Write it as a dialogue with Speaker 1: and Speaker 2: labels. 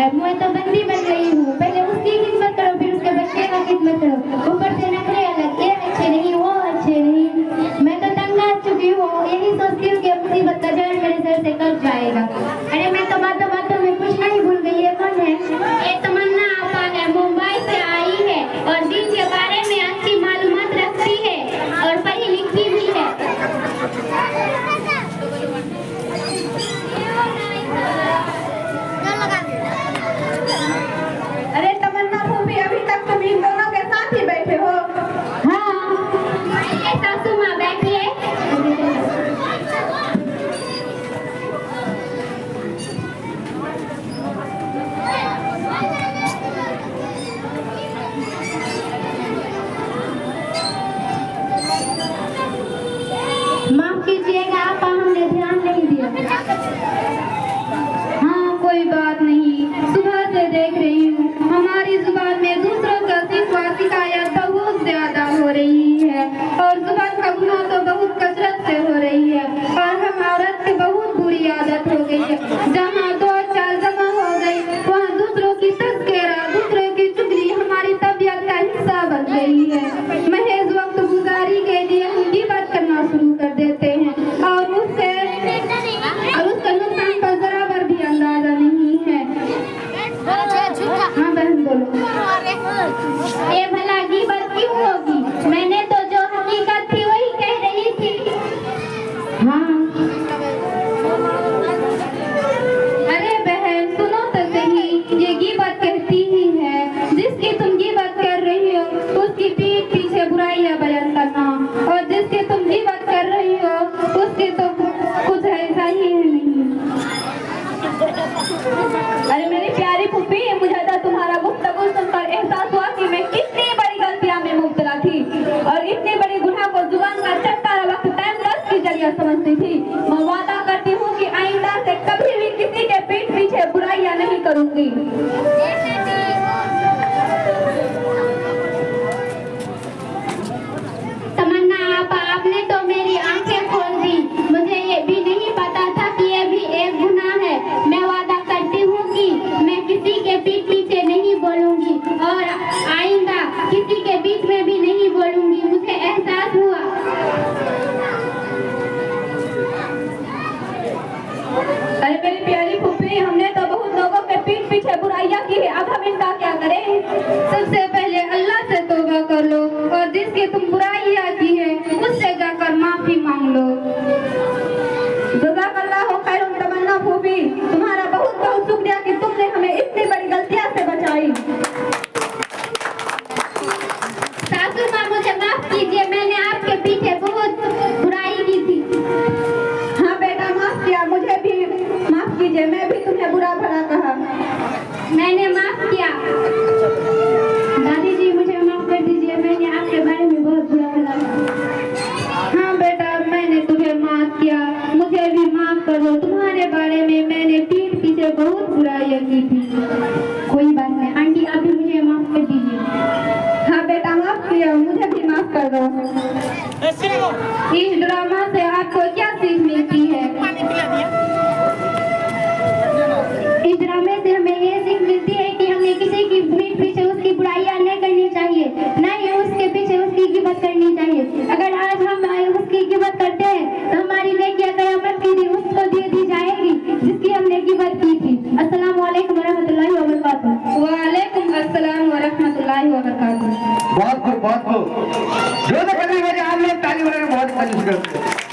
Speaker 1: मैं तो बंदी बन गई हूँ। पहले उसकी खिदमत करो, फिर उसके बच्चे का खिदमत करो। ऊपर से नखरे अलग, ये अच्छे नहीं, वो अच्छे नहीं। मैं तो तंग आ चुकी हूँ। यही सोचती हूँ कि मुसीबत का जड़ मेरे सर से कट जाएगा। अरे मैं तो बातों बातों में पूछना ही भूल गई। ये कौन है? ये तमन्ना आपा है, मुंबई से आई है और दिन के बारे में अच्छी मालूमात रखती है और पढ़ी लिखी भी है।
Speaker 2: अरे तमन्ना फूफी, अभी तक तुम इन दोनों के साथ ही बैठे हो?
Speaker 1: हाँ, ये सासू माँ बैठी है। माफ कीजिएगा आपा, हमने ध्यान नहीं दिया। हाँ, कोई बात नहीं। सुबह से देख रही हूँ हमारी जुबान में दूसरों का शिकवा शिकायत बहुत ज्यादा हो रही है और जुबान का गुनाह तो बहुत कसरत से हो रही है। और हम औरत की बहुत बुरी आदत हो गई है। जहाँ दो चार जमा हो गई वहाँ दूसरों की तस्करा, दूसरों की चुगली हमारी तबीयत का हिस्सा बन गई है। महज वक्त गुजारी के लिए हम गिबत करना शुरू कर देते हैं और उसका नुकसान पर बराबर भी अंदाजा नहीं है। हाँ बहन बोलो। ये भला गिबत क्यों होगी? मैंने तो जो हकीकत थी वही कह रही थी। हाँ, अरे बहन सुनो तो सही, ये गिबत कहती ही है जिसकी तुम गिबत कर रही हो उसकी पीठ पीछे बुराइयां बयान करना, और जिसकी तुम गिबत कर रही हो उसकी तो कुछ ऐसा ही है नहीं।
Speaker 2: अरे मेरी प्यारी फूफी, मुझे तो तुम्हारा गुफ्तगू सुनकर एहसास हुआ कि मैं कितनी बड़ी गलतियां में मुब्तला थी और इतनी बड़ी गुनाह को जुबान का चटकारा वक्त टाइम लॉस की जरिया समझती थी। मैं वादा करती हूँ कि आइंदा से कभी भी किसी के पीठ पीछे बुराइयां नहीं करूंगी।
Speaker 1: तमन्ना आपा, आपने तो मेरी आंखें खोल दी। मुझे ये भी नहीं पता था कि ये भी एक गुनाह है। मैं वादा करती हूँ कि मैं किसी के पीठ पीछे नहीं बोलूंगी और आइंदा किसी के बीच में भी नहीं बोलूंगी। मुझे एहसास हुआ।
Speaker 2: अरे मेरी प्यारी फूफी, हमने तो बहुत लोगों के पीठ पीछे बुराइयां की है, अब हम इनका क्या करें?
Speaker 1: सबसे पहले अल्लाह से तौबा कर लो और जिसकी तुम बुराइयां की है उससे जाकर माफी मांग लो।
Speaker 2: जज़ाकल्लाहु खैरन तमन्ना फूफी, तुम्हारा बहुत बहुत शुक्रिया कि तुमने हमें इतनी बड़ी गलतियां से बचाई।
Speaker 1: सासू माँ, मुझे माफ कीजिए, मैंने आपके पीछे बहुत बुराई की थी।
Speaker 2: हाँ बेटा, माफ किया, मुझे भी माफ कीजिए, मैं भी तुम्हें बुरा भला कहा।
Speaker 1: मैंने माफ किया। दादी जी, मुझे माफ कर दीजिए, मैंने आपके बारे में बहुत बुरा भला कहा। हाँ बेटा, मैंने तुम्हें माफ किया, मुझे भी माफ कर दो। तुम्हारे बारे में मैंने पीठ पीछे बहुत बुराइयां की थी। कोई बात नहीं आंटी, आप भी मुझे माफ कर दीजिए।
Speaker 2: हाँ बेटा, माफ किया, मुझे भी माफ कर दो।
Speaker 1: इस ड्रामा से आपको क्या सीख मिलती है? इस ड्रामे से हमें ये सीख मिलती है कि हमें किसी की पीठ पीछे उसकी बुराइयां नहीं करनी चाहिए, न ही उसके पीछे उसकी गिबत करनी चाहिए। अगर आज हम उसकी गिबत करते हैं तो हमारी नेकियां क़यामत के दिन उसको दे दी जाएगी जिसकी हमने गिबत की थी। अस्सलाम वालेकुम वरहमतुल्लाहि वबरकातुहू। वालेकुम अस्सलाम वरहमतुल्लाहि वबरकातुहू।
Speaker 3: बहुत खूब, बहुत खूब। जो तो करने वाले आप लोग ताली बजाकर बहुत तारीफ करते हैं।